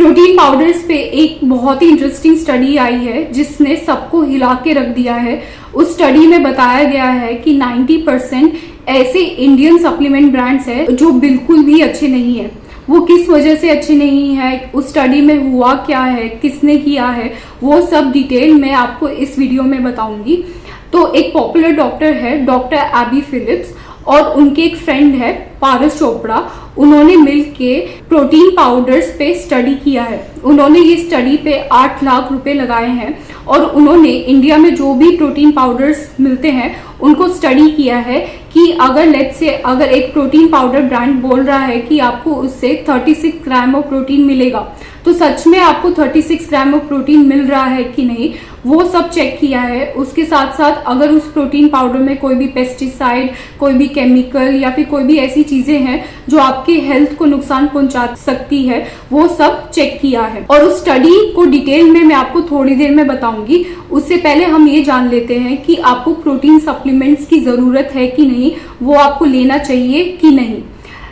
Protein powders पे एक बहुत ही इंटरेस्टिंग स्टडी आई है जिसने सबको हिला के रख दिया है। उस स्टडी में बताया गया है कि 90% ऐसे इंडियन सप्लीमेंट ब्रांड्स हैं जो बिल्कुल भी अच्छे नहीं है। वो किस वजह से अच्छे नहीं है, उस स्टडी में हुआ क्या है, किसने किया है, वो सब डिटेल मैं आपको इस वीडियो में बताऊंगी। तो एक पॉपुलर डॉक्टर है डॉक्टर एबी फिलिप्स और उनके एक फ्रेंड है पारस चोपड़ा। उन्होंने मिलके प्रोटीन पाउडर्स पे स्टडी किया है। उन्होंने ये स्टडी पे 8 लाख रुपए लगाए हैं और उन्होंने इंडिया में जो भी प्रोटीन पाउडर्स मिलते हैं उनको स्टडी किया है कि अगर एक प्रोटीन पाउडर ब्रांड बोल रहा है कि आपको उससे 36 ग्राम ऑफ प्रोटीन मिलेगा, तो सच में आपको 36 ग्राम ऑफ प्रोटीन मिल रहा है कि नहीं, वो सब चेक किया है। उसके साथ साथ अगर उस प्रोटीन पाउडर में कोई भी पेस्टिसाइड, कोई भी केमिकल या फिर कोई भी ऐसी चीजें हैं जो आपके हेल्थ को नुकसान पहुंचा सकती है, वो सब चेक किया है। और उस स्टडी को डिटेल में मैं आपको थोड़ी देर में बताऊंगी। उससे पहले हम ये जान लेते हैं कि आपको प्रोटीन सप्लीमेंट्स की जरूरत है कि नहीं, वो आपको लेना चाहिए कि नहीं।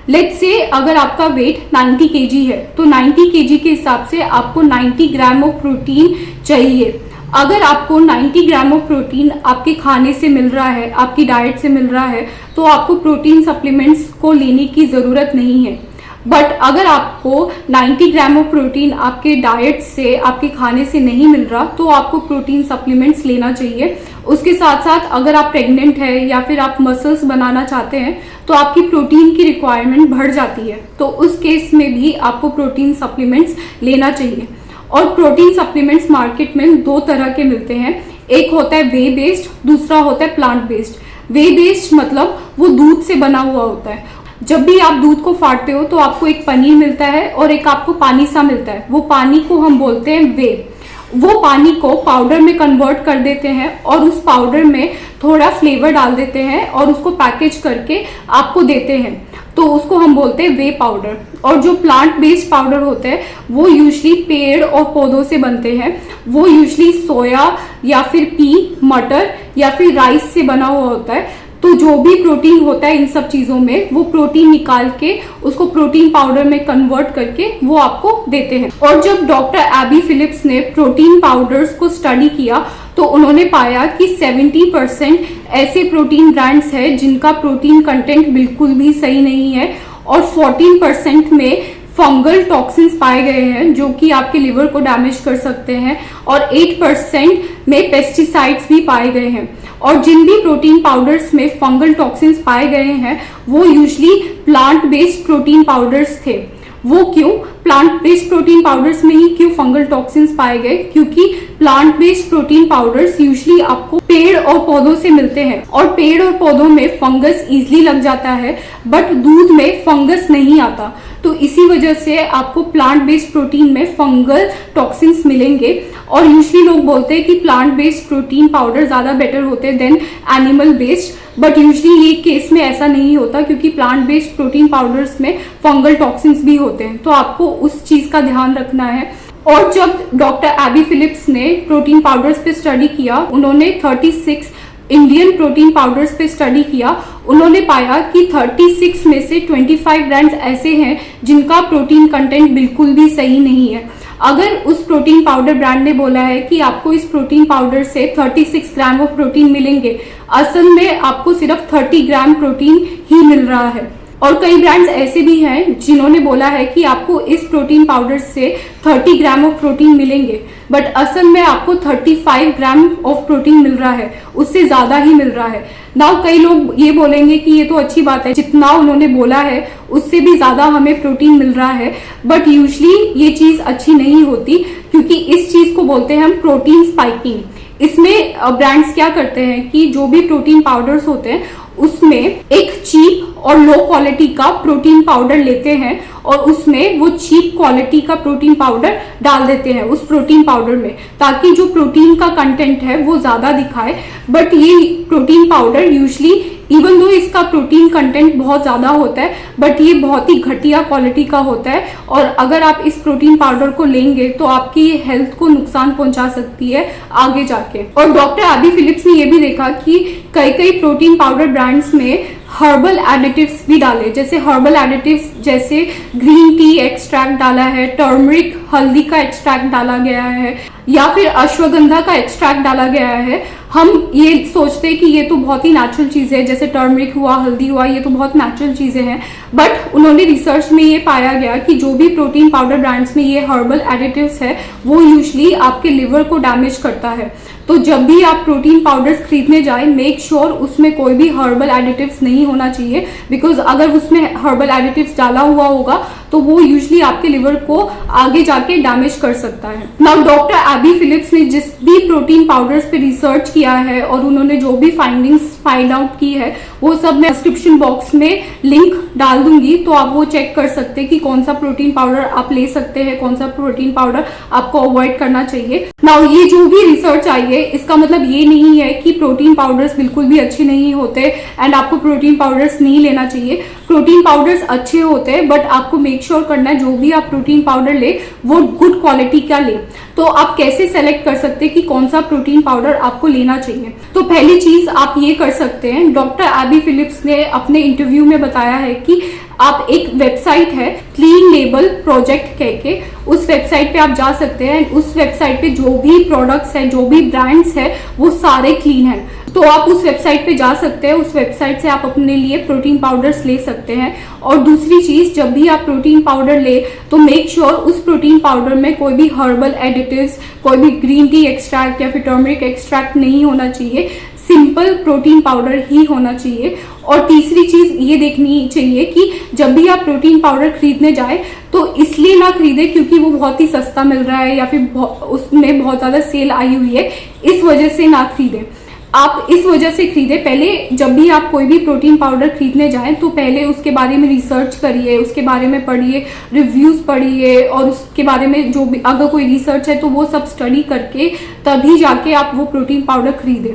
लेट्स से अगर आपका वेट 90 kg है तो 90 kg के हिसाब से आपको 90 ग्राम ऑफ प्रोटीन चाहिए। अगर आपको 90 ग्राम ऑफ प्रोटीन आपके खाने से मिल रहा है, आपकी डाइट से मिल रहा है, तो आपको प्रोटीन सप्लीमेंट्स को लेने की ज़रूरत नहीं है। बट अगर आपको 90 ग्राम ऑफ प्रोटीन आपके डाइट से, आपके खाने से नहीं मिल रहा, तो आपको प्रोटीन सप्लीमेंट्स लेना चाहिए। उसके साथ साथ अगर आप प्रेग्नेंट है या फिर आप मसल्स बनाना चाहते हैं तो आपकी प्रोटीन की रिक्वायरमेंट बढ़ जाती है, तो उस केस में भी आपको प्रोटीन सप्लीमेंट्स लेना चाहिए। और प्रोटीन सप्लीमेंट्स मार्केट में 2 तरह के मिलते हैं। एक होता है वे बेस्ड, दूसरा होता है प्लांट बेस्ड। वे बेस्ड मतलब वो दूध से बना हुआ होता है। जब भी आप दूध को फाड़ते हो तो आपको एक पनीर मिलता है और एक आपको पानी सा मिलता है। वो पानी को हम बोलते हैं वे। वो पानी को पाउडर में कन्वर्ट कर देते हैं और उस पाउडर में थोड़ा फ्लेवर डाल देते हैं और उसको पैकेज करके आपको देते हैं, तो उसको हम बोलते हैं वे पाउडर। और जो प्लांट बेस्ड पाउडर होते हैं वो यूजली पेड़ और पौधों से बनते हैं। वो यूजली सोया या फिर पी, मटर या फिर राइस से बना हुआ होता है। तो जो भी प्रोटीन होता है इन सब चीज़ों में, वो प्रोटीन निकाल के उसको प्रोटीन पाउडर में कन्वर्ट करके वो आपको देते हैं। और जब डॉक्टर एबी फिलिप्स ने प्रोटीन पाउडर्स को स्टडी किया तो उन्होंने पाया कि 70% ऐसे प्रोटीन ब्रांड्स हैं जिनका प्रोटीन कंटेंट बिल्कुल भी सही नहीं है और 14% में फंगल टॉक्सिन्स पाए गए हैं जो कि आपके लिवर को डैमेज कर सकते हैं और 8% में पेस्टिसाइड्स भी पाए गए हैं। और जिन भी प्रोटीन पाउडर्स में फंगल टॉक्सिन्स पाए गए हैं वो usually plant based protein powders थे। वो क्यों? प्लांट बेस्ड प्रोटीन पाउडर्स में ही क्यों फंगल टॉक्सिन्स पाए गए? क्योंकि plant based protein powders usually आपको पेड़ और पौधों से मिलते हैं और पेड़ और पौधों में फंगस इजीली लग जाता है, बट दूध में फंगस नहीं आता। तो इसी वजह से आपको प्लांट बेस्ड प्रोटीन में फंगल टॉक्सिन्स मिलेंगे। और यूजली लोग बोलते हैं कि प्लांट बेस्ड प्रोटीन पाउडर ज़्यादा बेटर होते हैं than animal based, but usually ये केस में ऐसा नहीं होता क्योंकि प्लांट बेस्ड प्रोटीन पाउडर्स में फंगल टॉक्सिन्स भी होते हैं। तो आपको उस चीज़ का ध्यान रखना है। और जब डॉक्टर एबी फिलिप्स ने प्रोटीन पाउडर्स पे स्टडी किया, उन्होंने 36 इंडियन प्रोटीन पाउडर्स पे स्टडी किया। उन्होंने पाया कि 36 में से 25 ब्रांड्स ऐसे हैं जिनका प्रोटीन कंटेंट बिल्कुल भी सही नहीं है। अगर उस प्रोटीन पाउडर ब्रांड ने बोला है कि आपको इस प्रोटीन पाउडर से 36 ग्राम ऑफ प्रोटीन मिलेंगे, असल में आपको सिर्फ 30 ग्राम प्रोटीन ही मिल रहा है। और कई ब्रांड्स ऐसे भी हैं जिन्होंने बोला है कि आपको इस प्रोटीन पाउडर से 30 ग्राम ऑफ प्रोटीन मिलेंगे, बट असल में आपको 35 ग्राम ऑफ प्रोटीन मिल रहा है, उससे ज़्यादा ही मिल रहा है। नाउ कई लोग ये बोलेंगे कि ये तो अच्छी बात है, जितना उन्होंने बोला है उससे भी ज़्यादा हमें प्रोटीन मिल रहा है, बट यूजली ये चीज़ अच्छी नहीं होती क्योंकि इस चीज़ को बोलते हैं हम प्रोटीन स्पाइकिंग। इसमें ब्रांड्स क्या करते हैं कि जो भी प्रोटीन पाउडर्स होते हैं उसमें एक चीप और लो क्वालिटी का प्रोटीन पाउडर लेते हैं और उसमें वो चीप क्वालिटी का प्रोटीन पाउडर डाल देते हैं उस प्रोटीन पाउडर में, ताकि जो प्रोटीन का कंटेंट है वो ज़्यादा दिखाए। बट ये protein powder usually even though इसका प्रोटीन कंटेंट बहुत ज़्यादा होता है, बट ये बहुत ही घटिया क्वालिटी का होता है और अगर आप इस प्रोटीन पाउडर को लेंगे तो आपकी ये हेल्थ को नुकसान पहुंचा सकती है आगे जाके। और डॉक्टर एबी फिलिप्स ने ये भी देखा कि कई प्रोटीन पाउडर ब्रांड्स में हर्बल एडिटिव्स भी डाले, जैसे हर्बल एडिटिव्स जैसे ग्रीन टी एक्सट्रैक्ट डाला है, टर्मरिक हल्दी का एक्सट्रैक्ट डाला गया है, या फिर अश्वगंधा का एक्सट्रैक्ट डाला गया है। हम ये सोचते हैं कि ये तो बहुत ही नेचुरल चीज़ है, जैसे टर्मरिक हुआ, हल्दी हुआ, ये तो बहुत नेचुरल चीज़ें हैं। बट उन्होंने रिसर्च में ये पाया गया कि जो भी प्रोटीन पाउडर ब्रांड्स में ये हर्बल एडिटिव्स है वो यूजली आपके लिवर को डैमेज करता है। तो जब भी आप प्रोटीन पाउडर्स खरीदने जाए, मेक श्योर उसमें कोई भी हर्बल एडिटिव्स नहीं होना चाहिए, बिकॉज अगर उसमें हर्बल एडिटिव्स डाला हुआ होगा तो वो यूजली आपके लिवर को आगे जाके डैमेज कर सकता है। नाउ डॉक्टर एबी फिलिप्स ने जिस भी प्रोटीन पाउडर्स पे रिसर्च किया है और उन्होंने जो भी फाइंडिंग्स फाइंड आउट की है वो सब मैं डिस्क्रिप्शन बॉक्स में लिंक डाल दूंगी, तो आप वो चेक कर सकते हैं कि कौन सा प्रोटीन पाउडर आप ले सकते हैं, कौन सा प्रोटीन पाउडर आपको अवॉइड करना चाहिए। नाउ ये जो भी रिसर्च आई है इसका मतलब ये नहीं है कि प्रोटीन पाउडर्स बिल्कुल भी अच्छे नहीं होते एंड आपको प्रोटीन पाउडर्स नहीं लेना चाहिए। प्रोटीन पाउडर्स अच्छे होते हैं, बट आपको मेक श्योर करना है जो भी आप प्रोटीन पाउडर ले वो गुड क्वालिटी का ले। तो आप कैसे सेलेक्ट कर सकते हैं कि कौन सा प्रोटीन पाउडर आपको लेना चाहिए? तो पहली चीज आप ये कर सकते हैं, डॉक्टर एबी फिलिप्स ने अपने इंटरव्यू में बताया है कि आप एक वेबसाइट है क्लीन लेबल प्रोजेक्ट कह के, उस वेबसाइट पे आप जा सकते हैं। उस वेबसाइट पे जो भी प्रोडक्ट्स हैं, जो भी ब्रांड्स हैं, वो सारे क्लीन हैं। तो आप उस वेबसाइट पे जा सकते हैं, उस वेबसाइट से आप अपने लिए प्रोटीन पाउडर्स ले सकते हैं। और दूसरी चीज, जब भी आप प्रोटीन पाउडर ले तो मेक श्योर उस प्रोटीन पाउडर में कोई भी हर्बल एडिटिव्स, कोई भी ग्रीन टी एक्सट्रैक्ट या फिर टर्मरिक एक्सट्रैक्ट नहीं होना चाहिए, सिंपल प्रोटीन पाउडर ही होना चाहिए। और तीसरी चीज ये देखनी चाहिए कि जब भी आप प्रोटीन पाउडर खरीदने जाए तो इसलिए ना खरीदे क्योंकि वो बहुत ही सस्ता मिल रहा है या फिर उसमें बहुत ज्यादा सेल आई हुई है, इस वजह से ना खरीदे। आप इस वजह से खरीदे, पहले जब भी आप कोई भी प्रोटीन पाउडर खरीदने जाएं तो पहले उसके बारे में रिसर्च करिए, उसके बारे में पढ़िए, रिव्यूज पढ़िए, और उसके बारे में जो भी अगर कोई रिसर्च है तो वो सब स्टडी करके तभी जाके आप वो प्रोटीन पाउडर खरीदें।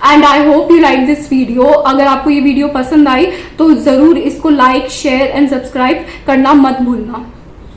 And I hope you like this video. अगर आपको ये वीडियो पसंद आई तो जरूर इसको लाइक, शेयर एंड सब्सक्राइब करना मत भूलना।